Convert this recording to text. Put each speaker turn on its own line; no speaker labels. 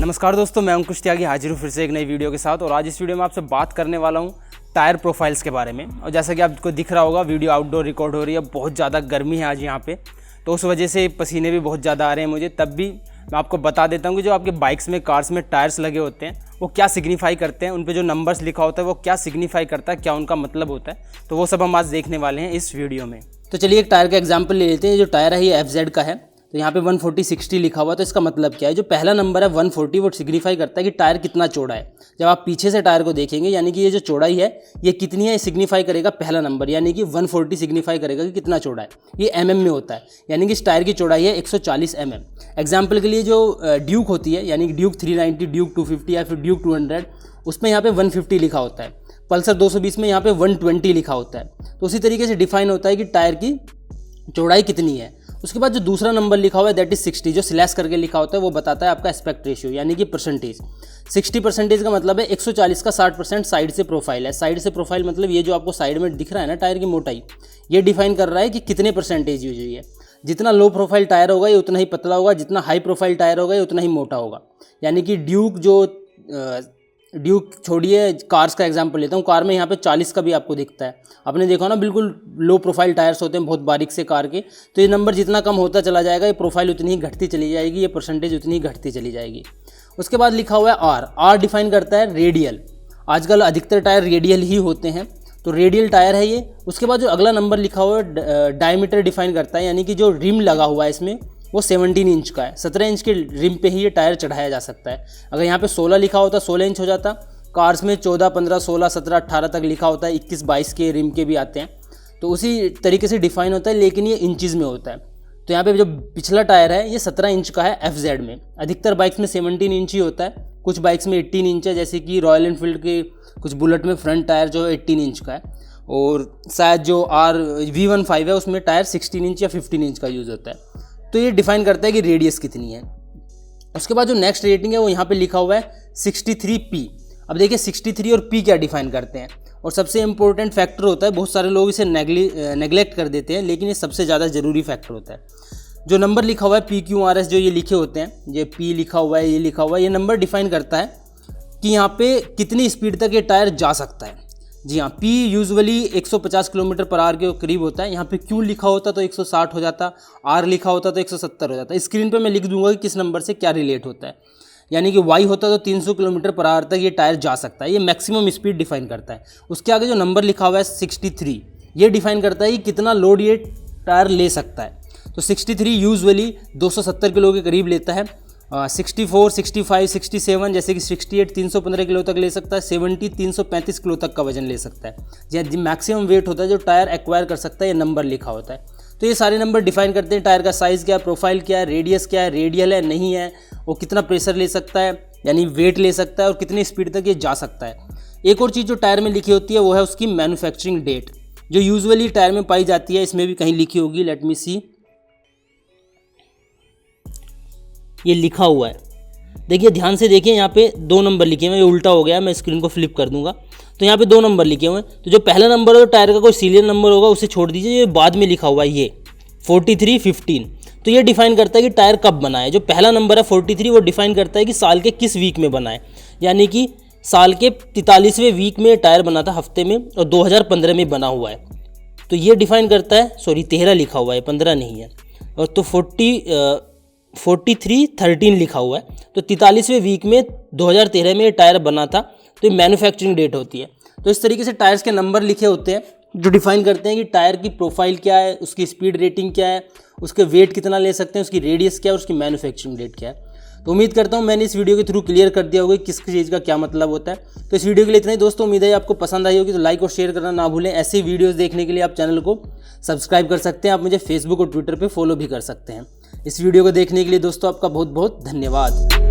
नमस्कार दोस्तों, मैं अंकुश त्यागी हाजिर हूँ फिर से एक नई वीडियो के साथ। और आज इस वीडियो में आपसे बात करने वाला हूँ टायर प्रोफाइल्स के बारे में। और जैसा कि आपको दिख रहा होगा, वीडियो आउटडोर रिकॉर्ड हो रही है। बहुत ज़्यादा गर्मी है आज यहाँ पे, तो उस वजह से पसीने भी बहुत ज़्यादा आ रहे हैं मुझे। तब भी मैं आपको बता देता हूँ कि जो आपके बाइक्स में, कार्स में टायर्स लगे होते हैं वो क्या सिग्निफाई करते हैं, उन पे जो नंबर्स लिखा होता है वो क्या सिग्निफाई करता है, क्या उनका मतलब होता है। तो वो सब हम आज देखने वाले हैं इस वीडियो में। तो चलिए एक टायर का एग्जाम्पल ले लेते हैं। जो टायर है ये FZ का है, तो यहाँ पे 140/60 लिखा हुआ। तो इसका मतलब क्या है, जो पहला नंबर है 140 वो सिग्निफाई करता है कि टायर कितना चौड़ा है। जब आप पीछे से टायर को देखेंगे, यानी कि ये जो चौड़ाई है ये कितनी है, सिग्निफाई करेगा पहला नंबर, यानी कि 140 सिग्निफाई करेगा कि कितना चौड़ा है। ये mm में होता है, यानी कि इस टायर की चौड़ाई है 140 mm। एग्जाम्पल के लिए जो ड्यूक होती है, यानी कि ड्यूक 390, ड्यूक 250 या फिर ड्यूक 200, उसमें यहाँ पे 150 लिखा होता है। पल्सर 220 में यहाँ पे 120 लिखा होता है। तो उसी तरीके से डिफाइन होता है कि टायर की चौड़ाई कितनी है। उसके बाद जो दूसरा नंबर लिखा हुआ है दैट इज 60, जो स्लैश करके लिखा होता है वो बताता है आपका एस्पेक्ट रेशियो, यानी कि परसेंटेज। 60% का मतलब है 140 का 60% साइड से प्रोफाइल है। साइड से प्रोफाइल मतलब ये जो आपको साइड में दिख रहा है ना टायर की मोटाई, ये डिफाइन कर रहा है कि कितने परसेंटेज यूज हुई है। जितना लो प्रोफाइल टायर होगा ये उतना ही पतला होगा, जितना हाई प्रोफाइल टायर होगा ये उतना ही मोटा होगा। यानी कि ड्यूक छोड़िए, कार्स का एग्जांपल लेता हूँ। कार में यहाँ पे 40 का भी आपको दिखता है, आपने देखा ना, बिल्कुल लो प्रोफाइल टायर्स होते हैं बहुत बारीक से कार के। तो ये नंबर जितना कम होता चला जाएगा, ये प्रोफाइल उतनी ही घटती चली जाएगी, ये परसेंटेज उतनी ही घटती चली जाएगी। उसके बाद लिखा हुआ है R डिफाइन करता है रेडियल। आजकल अधिकतर टायर रेडियल ही होते हैं, तो रेडियल टायर है ये। उसके बाद जो अगला नंबर लिखा हुआ है डायमीटर डिफाइन करता है, यानी कि जो रिम लगा हुआ है इसमें वो 17 इंच का है। 17 इंच के रिम पे ही ये टायर चढ़ाया जा सकता है। अगर यहाँ पे 16 लिखा होता 16 इंच हो जाता। कार्स में 14, 15, 16, 17, 18 तक लिखा होता है। 21, 22 के रिम के भी आते हैं, तो उसी तरीके से डिफाइन होता है, लेकिन ये इंचज़ में होता है। तो यहाँ पे जो पिछला टायर है ये 17 इंच का है FZ में। अधिकतर बाइक्स में 17 इंच ही होता है, कुछ बाइक्स में 18 इंच है, जैसे कि रॉयल एनफील्ड के कुछ बुलेट में फ्रंट टायर जो है 18 इंच का है। और शायद जो V15 है उसमें टायर 16 इंच या 15 इंच का यूज़ होता है। तो ये डिफाइन करता है कि रेडियस कितनी है। उसके बाद जो नेक्स्ट रेटिंग है वो यहाँ पे लिखा हुआ है 63P। अब देखिए 63 और P क्या डिफाइन करते हैं, और सबसे इंपॉर्टेंट फैक्टर होता है। बहुत सारे लोग इसे नेगलेक्ट कर देते हैं, लेकिन ये सबसे ज़्यादा ज़रूरी फैक्टर होता है। जो नंबर लिखा हुआ है PQRS, जो ये लिखे होते हैं, ये P लिखा हुआ है, ये लिखा हुआ है, ये नंबर डिफाइन करता है कि यहाँ पे कितनी स्पीड तक ये टायर जा सकता है। जी हाँ, P यूजुअली 150 km/h के करीब होता है। यहाँ पे Q लिखा होता तो 160 हो जाता, R लिखा होता तो 170 हो जाता। स्क्रीन पे मैं लिख दूंगा कि किस नंबर से क्या रिलेट होता है। यानी कि Y होता तो 300 km/h तक ये टायर जा सकता है। ये मैक्सिमम स्पीड डिफाइन करता है। उसके आगे जो नंबर लिखा हुआ है 63, ये डिफाइन करता है कि कितना लोड ये टायर ले सकता है। तो 63 यूजुअली 270 किलो के करीब लेता है। 64, 65, 67 जैसे कि 68 315 किलो तक ले सकता है। 70 335 किलो तक का वजन ले सकता है। जी मैक्सिमम वेट होता है जो टायर एक्वायर कर सकता है, ये नंबर लिखा होता है। तो ये सारे नंबर डिफाइन करते हैं टायर का साइज़ क्या है, प्रोफाइल क्या है, रेडियस क्या है, रेडियल है नहीं है, वो कितना प्रेशर ले सकता है यानी वेट ले सकता है, और कितनी स्पीड तक ये जा सकता है। एक और चीज़ जो टायर में लिखी होती है वो है उसकी मैन्युफैक्चरिंग डेट, जो यूजुअली टायर में पाई जाती है। इसमें भी कहीं लिखी होगी, लेट मी सी, ये लिखा हुआ है। देखिए ध्यान से देखिए, यहाँ पे 2 नंबर लिखे हुए हैं। ये उल्टा हो गया, मैं स्क्रीन को फ्लिप कर दूंगा। तो यहाँ पे 2 नंबर लिखे हुए हैं। तो जो पहला नंबर है टायर का कोई सीरियल नंबर होगा उसे छोड़ दीजिए, ये बाद में लिखा हुआ है ये 4315। तो ये डिफाइन करता है कि टायर कब बना है। जो पहला नंबर है 43 वो डिफाइन करता है कि साल के किस वीक में बना है, यानी कि साल के 43वें वीक में टायर बना था, हफ्ते में, और 2015 में बना हुआ है। तो ये डिफाइन करता है, सॉरी 13 लिखा हुआ है, 15 नहीं है। और तो 4313 लिखा हुआ है। तो 43वें वीक में 2013 में ये टायर बना था। तो ये मैन्युफैक्चरिंग डेट होती है। तो इस तरीके से टायर्स के नंबर लिखे होते हैं जो डिफाइन करते हैं कि टायर की प्रोफाइल क्या है, उसकी स्पीड रेटिंग क्या है, उसके वेट कितना ले सकते हैं, उसकी रेडियस क्या है, उसकी मैन्युफैक्चरिंग डेट क्या है। तो उम्मीद करता हूँ मैंने इस वीडियो के थ्रू क्लियर कर दिया होगा किस चीज़ का क्या मतलब होता है। तो इस वीडियो के लिए इतना ही दोस्तों, उम्मीद है आपको पसंद आई होगी। तो लाइक और शेयर करना ना भूलें। ऐसे वीडियोज़ देखने के लिए आप चैनल को सब्सक्राइब कर सकते हैं। आप मुझे फेसबुक और ट्विटर पर फॉलो भी कर सकते हैं। इस वीडियो को देखने के लिए दोस्तों आपका बहुत बहुत धन्यवाद।